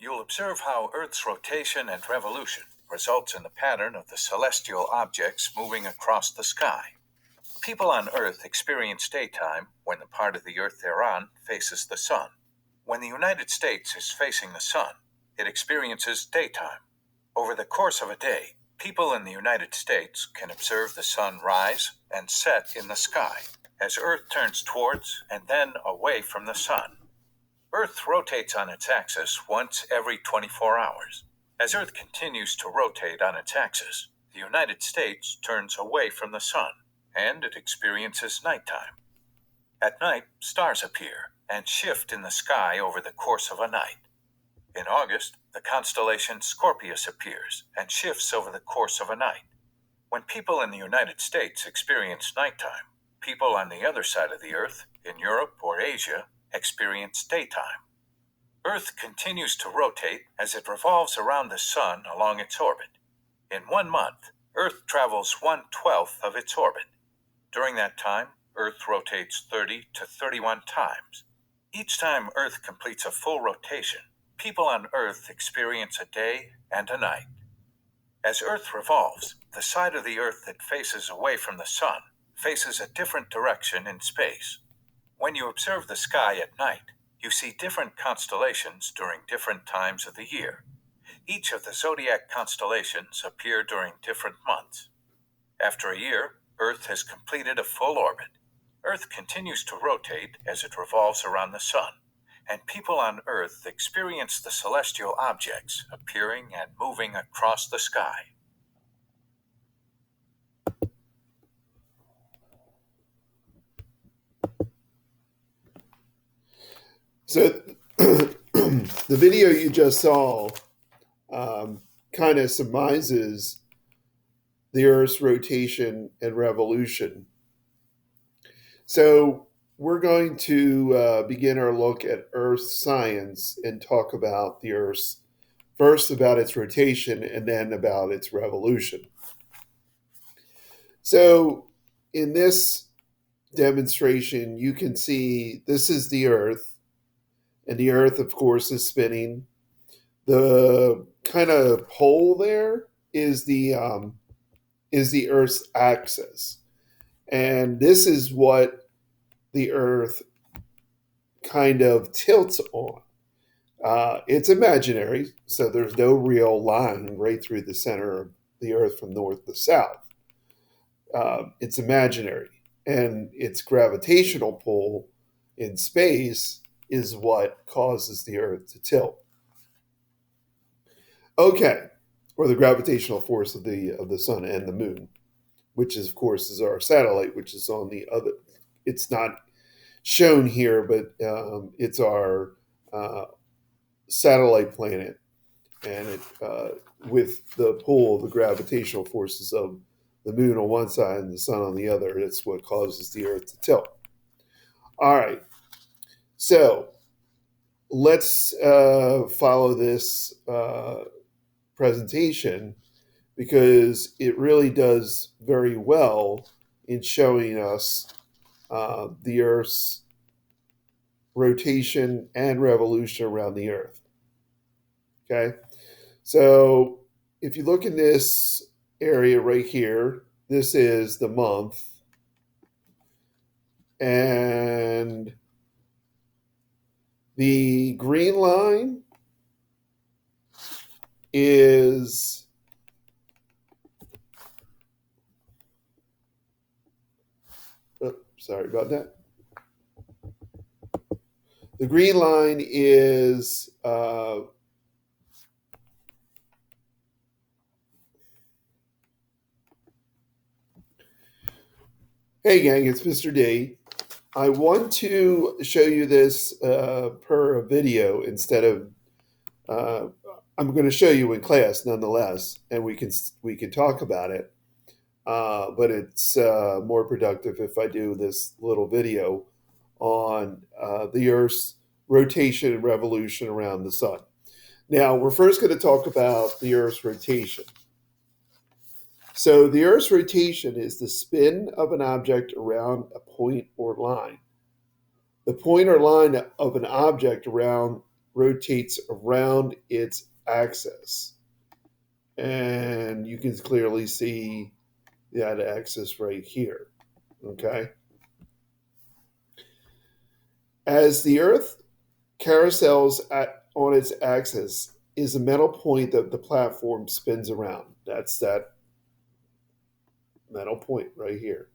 you'll observe how Earth's rotation and revolution results in the pattern of the celestial objects moving across the sky. People on Earth experience daytime when the part of the Earth they're on faces the sun. When the United States is facing the sun, it experiences daytime. Over the course of a day, people in the United States can observe the sun rise and set in the sky as Earth turns towards and then away from the sun. Earth rotates on its axis once every 24 hours. As Earth continues to rotate on its axis, the United States turns away from the sun, and it experiences nighttime. At night, stars appear and shift in the sky over the course of a night. In August, the constellation Scorpius appears and shifts over the course of a night. When people in the United States experience nighttime, people on the other side of the Earth, in Europe or Asia, experience daytime. Earth continues to rotate as it revolves around the sun along its orbit. In 1 month, Earth travels 1/12 of its orbit. During that time, Earth rotates 30 to 31 times. Each time Earth completes a full rotation, people on Earth experience a day and a night. As Earth revolves, the side of the Earth that faces away from the sun faces a different direction in space. When you observe the sky at night, you see different constellations during different times of the year. Each of the zodiac constellations appear during different months. After a year, Earth has completed a full orbit. Earth continues to rotate as it revolves around the sun, and people on Earth experience the celestial objects appearing and moving across the sky. So the video you just saw kind of surmises the Earth's rotation and revolution. So we're going to begin our look at Earth science and talk about the Earth's, first about its rotation and then about its revolution. So in this demonstration, you can see this is the Earth, and the Earth, of course, is spinning. The kind of pole there is the Earth's axis, and this is what the Earth kind of tilts on. It's imaginary, so there's no real line right through the center of the Earth from north to south. It's imaginary, and its gravitational pull in space is what causes the Earth to tilt. Okay, or the gravitational force of the sun and the moon, which is, of course, is our satellite, which is on the other. It's not shown here, but it's our satellite planet, and it with the pull of the gravitational forces of the moon on one side and the sun on the other, it's what causes the Earth to tilt. All right, so let's follow this presentation because it really does very well in showing us the Earth's rotation and revolution around the Earth. Okay, so if you look in this area right here, this is the month, and the green line is sorry about that. The green line is hey gang, it's Mr. D. I want to show you this per video instead of I'm going to show you in class nonetheless, and we can talk about it. But it's more productive if I do this little video on the Earth's rotation and revolution around the sun. Now, we're first going to talk about the Earth's rotation. So the Earth's rotation is the spin of an object around a point or line. The point or line of an object around rotates around its axis. And you can clearly see that axis right here. Okay. As the Earth carousels on its axis is a metal point that the platform spins around. That's that metal point right here.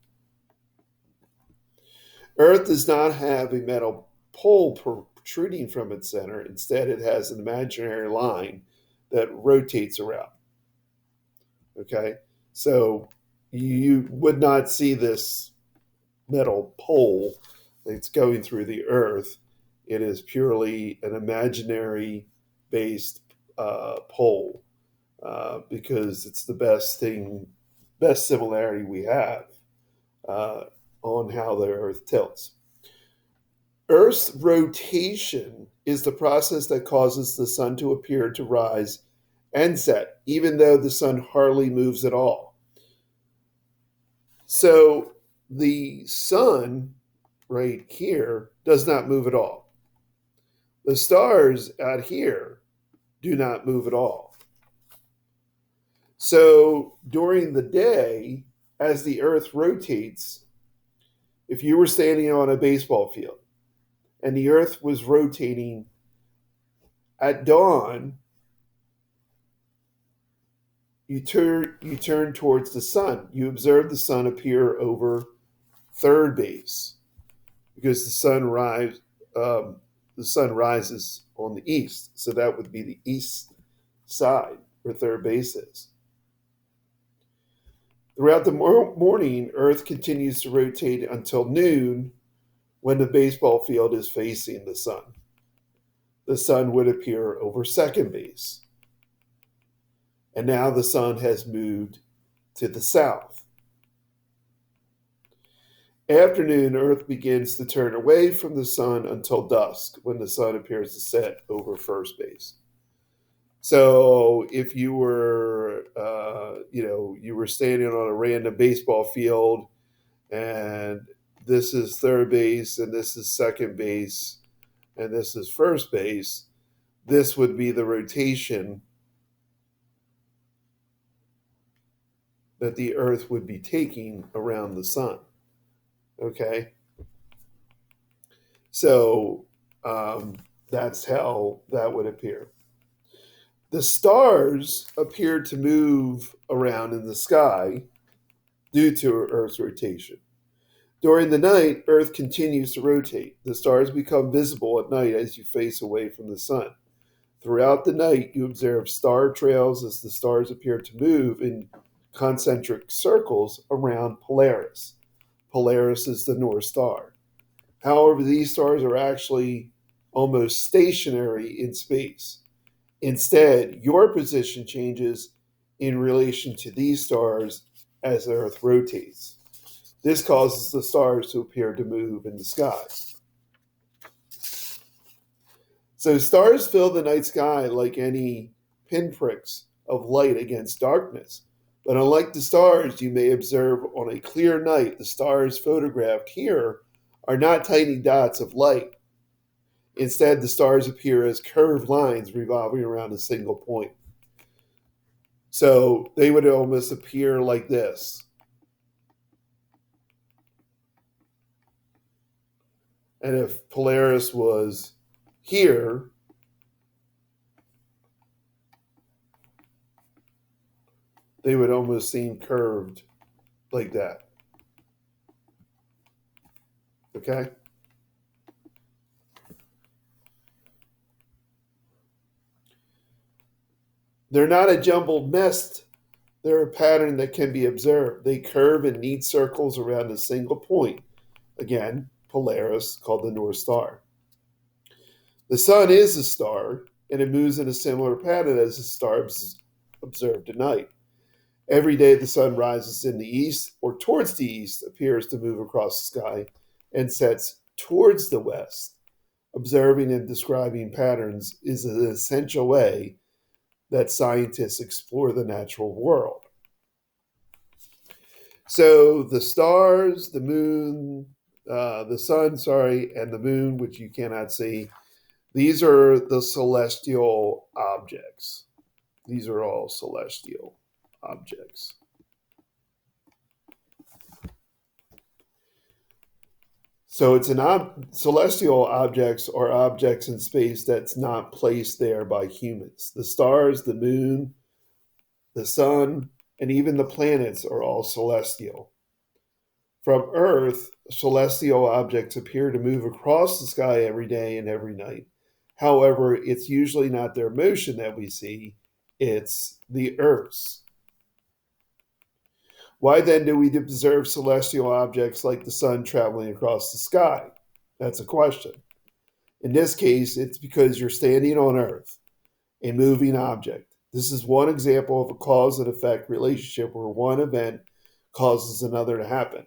Earth does not have a metal pole protruding from its center. Instead, it has an imaginary line that rotates around. Okay, so you would not see this metal pole that's going through the Earth. It is purely an imaginary based pole because it's the best similarity we have uh, on how the Earth tilts. Earth's rotation is the process that causes the sun to appear to rise and set, even though the sun hardly moves at all. So the sun right here does not move at all. The stars out here do not move at all. So during the day, as the Earth rotates, if you were standing on a baseball field and the Earth was rotating at dawn, you turn towards the sun. You observe the sun appear over third base because the sun rises on the east, so that would be the east side where third base is. Throughout the morning, Earth continues to rotate until noon when the baseball field is facing the sun. The sun would appear over second base. And now the sun has moved to the south. Afternoon, Earth begins to turn away from the sun until dusk, when the sun appears to set over first base. So, if you were, you were standing on a random baseball field, and this is third base, and this is second base, and this is first base, this would be the rotation that the Earth would be taking around the sun. Okay, so that's how that would appear. The stars appear to move around in the sky due to Earth's rotation. During the night, Earth continues to rotate. The stars become visible at night as you face away from the sun. Throughout the night, you observe star trails as the stars appear to move in concentric circles around Polaris. Polaris is the North Star. However, these stars are actually almost stationary in space. Instead, your position changes in relation to these stars as the Earth rotates. This causes the stars to appear to move in the sky. So stars fill the night sky like any pinpricks of light against darkness. But unlike the stars you may observe on a clear night, the stars photographed here are not tiny dots of light. Instead, the stars appear as curved lines revolving around a single point. So they would almost appear like this. And if Polaris was here, they would almost seem curved like that. Okay? They're not a jumbled mess. They're a pattern that can be observed. They curve in neat circles around a single point. Again, Polaris, called the North Star. The sun is a star, and it moves in a similar pattern as the stars observed at night. Every day the sun rises in the east or towards the east, appears to move across the sky, and sets towards the west. Observing and describing patterns is an essential way that scientists explore the natural world. So the stars, the moon, the sun, and the moon, which you cannot see, These are the celestial objects. These are all celestial objects. So it's celestial objects are objects in space that's not placed there by humans. The stars, the moon, the sun, and even the planets are all celestial. From Earth, celestial objects appear to move across the sky every day and every night. However, it's usually not their motion that we see, it's the Earth's. Why then do we observe celestial objects like the sun traveling across the sky? That's a question. In this case, it's because you're standing on Earth, a moving object. This is one example of a cause and effect relationship where one event causes another to happen.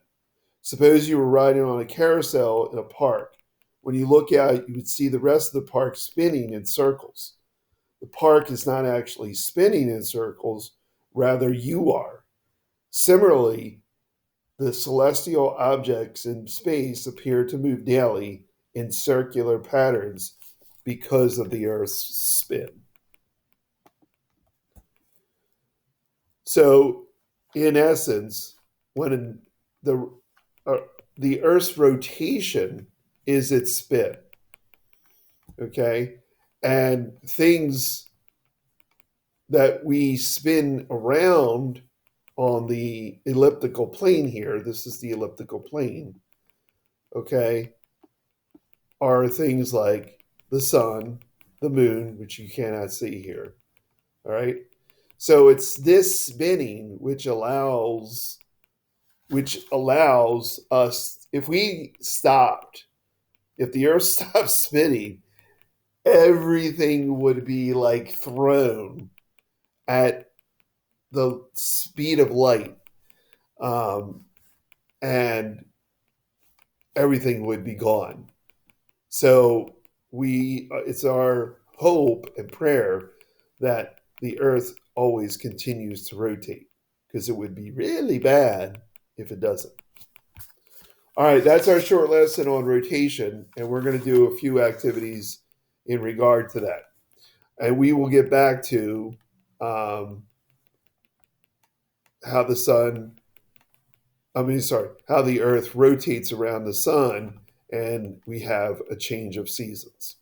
Suppose you were riding on a carousel in a park. When you look out, you would see the rest of the park spinning in circles. The park is not actually spinning in circles, rather, you are. Similarly, the celestial objects in space appear to move daily in circular patterns because of the Earth's spin. So, in essence, when the Earth's rotation is its spin, okay, and things that we spin around on the elliptical plane here, this is the elliptical plane, okay, are things like the sun, the moon, which you cannot see here, all right? So it's this spinning which allows us, if we stopped, if the Earth stopped spinning, everything would be like thrown at the speed of light, and everything would be gone. So it's our hope and prayer that the Earth always continues to rotate, because it would be really bad if it doesn't. All right, that's our short lesson on rotation, and we're going to do a few activities in regard to that. And we will get back to how the Earth rotates around the sun, and we have a change of seasons.